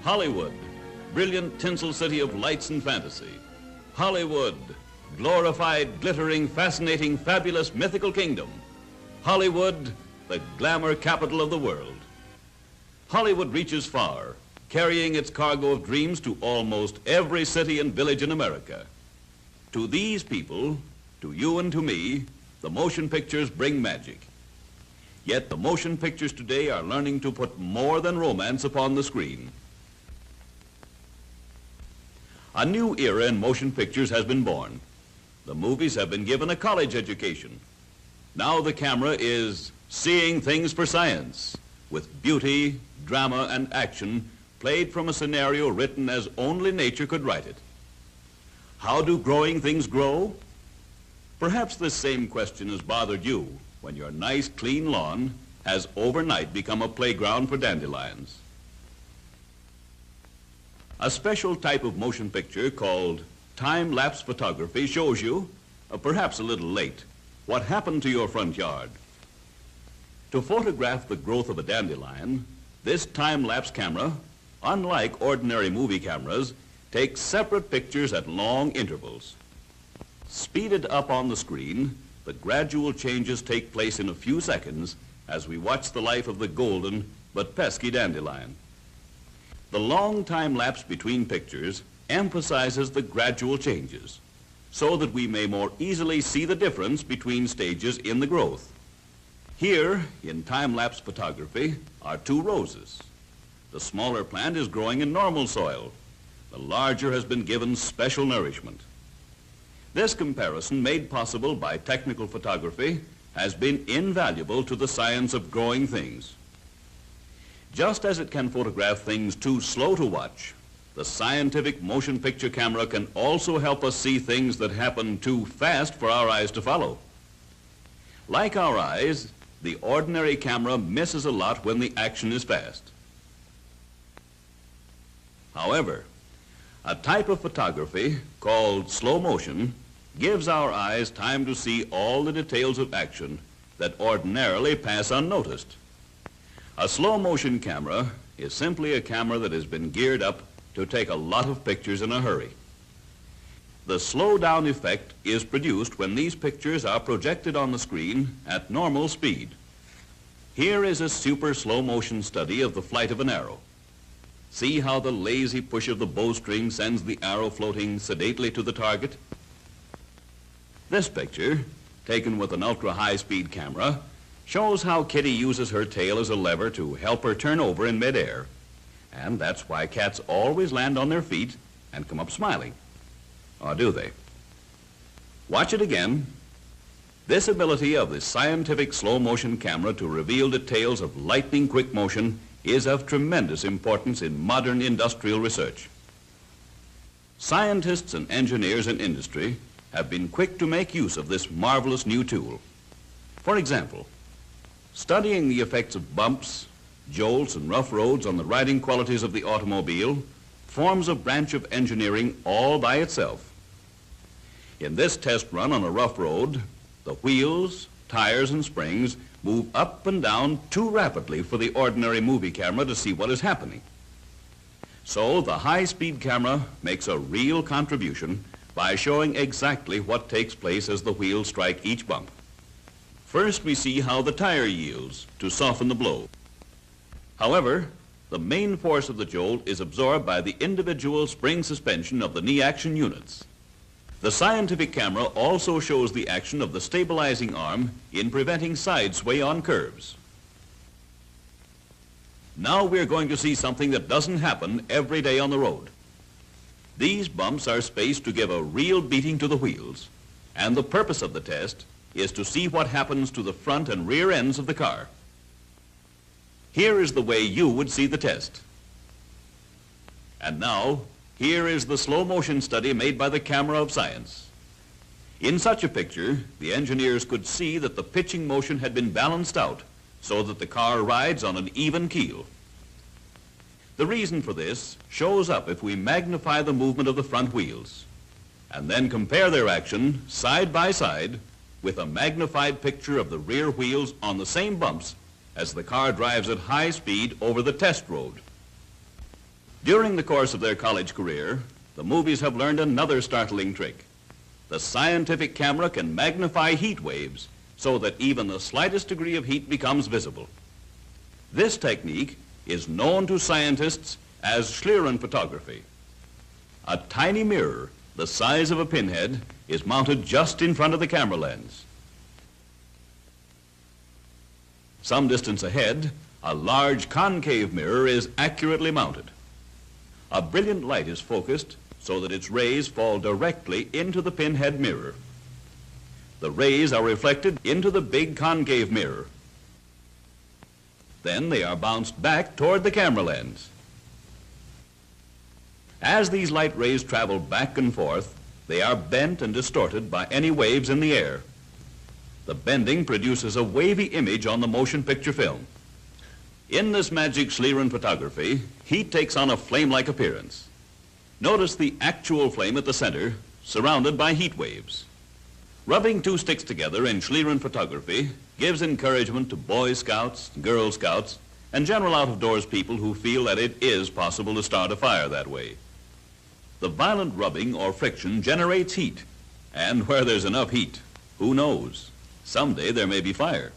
Hollywood, brilliant tinsel city of lights and fantasy. Hollywood, glorified, glittering, fascinating, fabulous, mythical kingdom. Hollywood, the glamour capital of the world. Hollywood reaches far, carrying its cargo of dreams to almost every city and village in America. To these people, to you and to me, the motion pictures bring magic. Yet the motion pictures today are learning to put more than romance upon the screen. A new era in motion pictures has been born. The movies have been given a college education. Now the camera is seeing things for science, with beauty, drama, and action played from a scenario written as only nature could write it. How do growing things grow? Perhaps this same question has bothered you when your nice, clean lawn has overnight become a playground for dandelions. A special type of motion picture called time-lapse photography shows you, perhaps a little late, what happened to your front yard. To photograph the growth of a dandelion, this time-lapse camera, unlike ordinary movie cameras, takes separate pictures at long intervals. Speeded up on the screen, the gradual changes take place in a few seconds as we watch the life of the golden but pesky dandelion. The long time lapse between pictures emphasizes the gradual changes so that we may more easily see the difference between stages in the growth. Here, in time-lapse photography, are two roses. The smaller plant is growing in normal soil. The larger has been given special nourishment. This comparison, made possible by technical photography, has been invaluable to the science of growing things. Just as it can photograph things too slow to watch, the scientific motion picture camera can also help us see things that happen too fast for our eyes to follow. Like our eyes, the ordinary camera misses a lot when the action is fast. However, a type of photography called slow motion gives our eyes time to see all the details of action that ordinarily pass unnoticed. A slow motion camera is simply a camera that has been geared up to take a lot of pictures in a hurry. The slow down effect is produced when these pictures are projected on the screen at normal speed. Here is a super slow motion study of the flight of an arrow. See how the lazy push of the bowstring sends the arrow floating sedately to the target? This picture, taken with an ultra-high-speed camera, shows how Kitty uses her tail as a lever to help her turn over in midair. And that's why cats always land on their feet and come up smiling. Or do they? Watch it again. This ability of the scientific slow-motion camera to reveal details of lightning-quick motion is of tremendous importance in modern industrial research. Scientists and engineers in industry have been quick to make use of this marvelous new tool. For example, studying the effects of bumps, jolts, and rough roads on the riding qualities of the automobile forms a branch of engineering all by itself. In this test run on a rough road, the wheels, tires, and springs move up and down too rapidly for the ordinary movie camera to see what is happening. So the high-speed camera makes a real contribution by showing exactly what takes place as the wheels strike each bump. First, we see how the tire yields to soften the blow. However, the main force of the jolt is absorbed by the individual spring suspension of the knee action units. The scientific camera also shows the action of the stabilizing arm in preventing side sway on curves. Now we're going to see something that doesn't happen every day on the road. These bumps are spaced to give a real beating to the wheels, and the purpose of the test is to see what happens to the front and rear ends of the car. Here is the way you would see the test. And now, here is the slow motion study made by the camera of science. In such a picture, the engineers could see that the pitching motion had been balanced out so that the car rides on an even keel. The reason for this shows up if we magnify the movement of the front wheels and then compare their action side by side with a magnified picture of the rear wheels on the same bumps as the car drives at high speed over the test road. During the course of their college career, the movies have learned another startling trick. The scientific camera can magnify heat waves so that even the slightest degree of heat becomes visible. This technique is known to scientists as Schlieren photography. A tiny mirror, the size of a pinhead, is mounted just in front of the camera lens. Some distance ahead, a large concave mirror is accurately mounted. A brilliant light is focused so that its rays fall directly into the pinhead mirror. The rays are reflected into the big concave mirror. Then they are bounced back toward the camera lens. As these light rays travel back and forth, they are bent and distorted by any waves in the air. The bending produces a wavy image on the motion picture film. In this magic Schlieren photography, heat takes on a flame-like appearance. Notice the actual flame at the center, surrounded by heat waves. Rubbing two sticks together in Schlieren photography gives encouragement to Boy Scouts, Girl Scouts, and general out-of-doors people who feel that it is possible to start a fire that way. The violent rubbing or friction generates heat, and where there's enough heat, who knows? Someday there may be fire.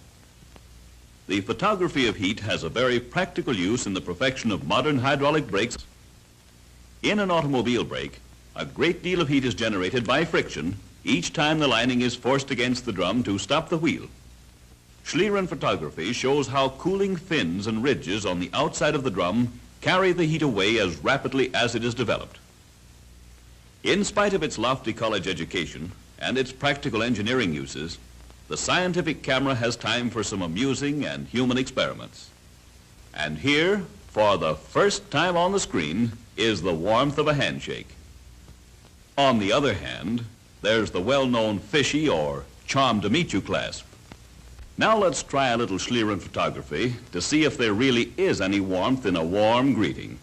The photography of heat has a very practical use in the perfection of modern hydraulic brakes. In an automobile brake, a great deal of heat is generated by friction each time the lining is forced against the drum to stop the wheel. Schlieren photography shows how cooling fins and ridges on the outside of the drum carry the heat away as rapidly as it is developed. In spite of its lofty college education and its practical engineering uses, the scientific camera has time for some amusing and human experiments. And here, for the first time on the screen, is the warmth of a handshake. On the other hand, there's the well-known fishy or charm to meet you clasp. Now let's try a little Schlieren photography to see if there really is any warmth in a warm greeting.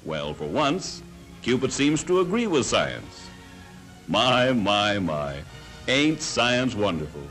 Well, for once, Cupid seems to agree with science. My, ain't science wonderful?